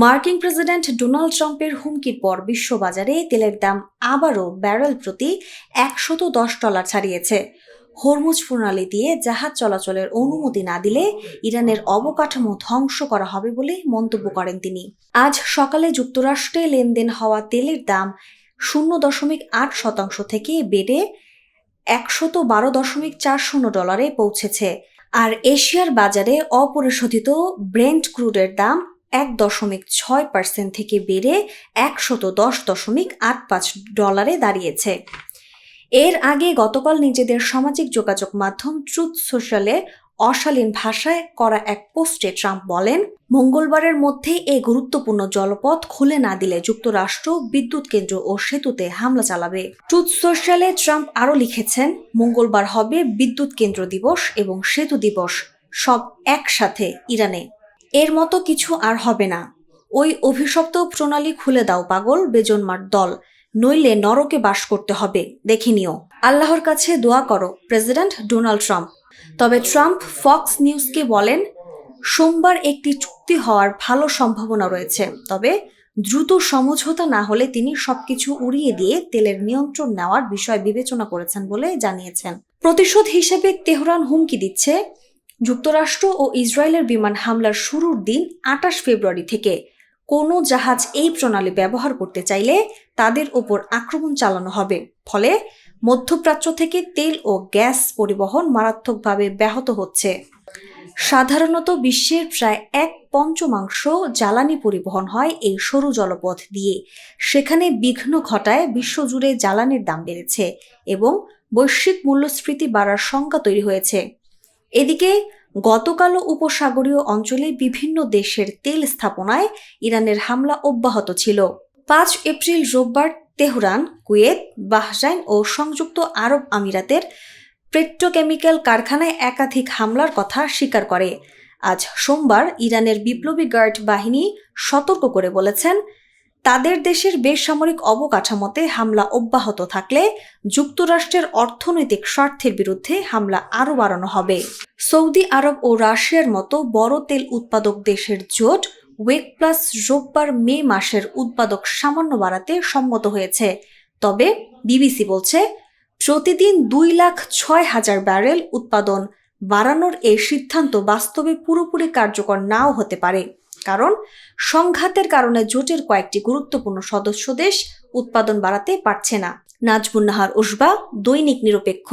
মার্কিন president Donald ট্রাম্পের হুমকির পর বিশ্ববাজারে তেলের দাম আবারও ব্যারেল প্রতি $110 ছাড়িয়েছে। হরমুজ প্রণালী দিয়ে জাহাজ চলাচলের অনুমতি না দিলে ইরানের অবকাঠামো ধ্বংস করা হবে বলে মন্তব্য করেন তিনি। আজ সকালে যুক্তরাষ্ট্রে লেনদেন হওয়া তেলের দাম 0.8% থেকে বেড়ে $112.40 পৌঁছেছে। আর এশিয়ার বাজারে অপরিশোধিত ব্রেন্ট ক্রুডের দাম 1.6% থেকে বেড়ে $110.85 দাঁড়িয়েছে। এর আগে গতকাল নিজেদের সামাজিক যোগাযোগ মাধ্যম ট্রুথ সোশ্যালে অশালীন ভাষায় করা এক পোস্টে ট্রাম্প বলেন, মঙ্গলবারের মধ্যে এই গুরুত্বপূর্ণ জলপথ খুলে না দিলে যুক্তরাষ্ট্র বিদ্যুৎ কেন্দ্র ও সেতুতে হামলা চালাবে। ট্রুথ সোশ্যালে ট্রাম্প আরও লিখেছেন, মঙ্গলবার হবে বিদ্যুৎ কেন্দ্র দিবস এবং সেতু দিবস, সব একসাথে ইরানে। এর মতো কিছু আর হবে না। ওই অভিশপ্ত প্রণালী খুলে দাও পাগল বেজন্মার দল, নইলে নরকে বাস করতে হবে, দেখে নিও। আল্লাহর কাছে দোয়া করো, প্রেসিডেন্ট ডোনাল্ড ট্রাম্প। তবে ট্রাম্প ফক্স নিউজকে বলেন, সোমবার একটি চুক্তি হওয়ার ভালো সম্ভাবনা রয়েছে, তবে দ্রুত সমঝোতা না হলে তিনি সবকিছু উড়িয়ে দিয়ে তেলের নিয়ন্ত্রণ নেওয়ার বিষয় বিবেচনা করেছেন বলে জানিয়েছেন। প্রতিশোধ হিসেবে তেহরান হুমকি দিচ্ছে, যুক্তরাষ্ট্র ও ইসরায়েলের বিমান হামলার শুরুর দিন 28 ফেব্রুয়ারি থেকে কোনো জাহাজ এই প্রণালী ব্যবহার করতে চাইলে তাদের ওপর আক্রমণ চালানো হবে। ফলে মধ্যপ্রাচ্য থেকে তেল ও গ্যাস পরিবহন মারাত্মকভাবে ব্যাহত হচ্ছে। সাধারণত বিশ্বের প্রায় 1/5 জ্বালানি পরিবহন হয় এই সরু জলপথ দিয়ে। সেখানে বিঘ্ন ঘটায় বিশ্বজুড়ে জ্বালানির দাম বেড়েছে এবং বৈশ্বিক মূল্যস্ফীতি বাড়ার শঙ্কা তৈরি হয়েছে। এদিকে গতকালও উপসাগরীয় অঞ্চলে বিভিন্ন দেশের তেল স্থাপনায় ইরানের হামলা অব্যাহত ছিল। 5 এপ্রিল রোববার তেহরান, কুয়েত, বাহরাইন ও সংযুক্ত আরব আমিরাতের পেট্রোকেমিক্যাল কারখানায় একাধিক হামলার কথা স্বীকার করে। আজ সোমবার ইরানের বিপ্লবী গার্ড বাহিনী সতর্ক করে বলেছেন, তাদের দেশের বেসামরিক অবকাঠামোতে হামলা অব্যাহত থাকলে যুক্তরাষ্ট্রের অর্থনৈতিক স্বার্থের বিরুদ্ধে হামলা আরও বাড়ানো হবে। সৌদি আরব ও রাশিয়ার মতো বড় তেল উৎপাদক দেশের জোট ওয়েক প্লাস রোববার মে মাসের উৎপাদক সামান্য বাড়াতে সম্মত হয়েছে। তবে বিবিসি বলছে, প্রতিদিন 2,06,000 ব্যারেল উৎপাদন বাড়ানোর এই সিদ্ধান্ত বাস্তবে পুরোপুরি কার্যকর নাও হতে পারে, কারণ সংঘাতের কারণে জোটের কয়েকটি গুরুত্বপূর্ণ সদস্য দেশ উৎপাদন বাড়াতে পারছে না। নাজমুন নাহার উসবা, দৈনিক নিরপেক্ষ।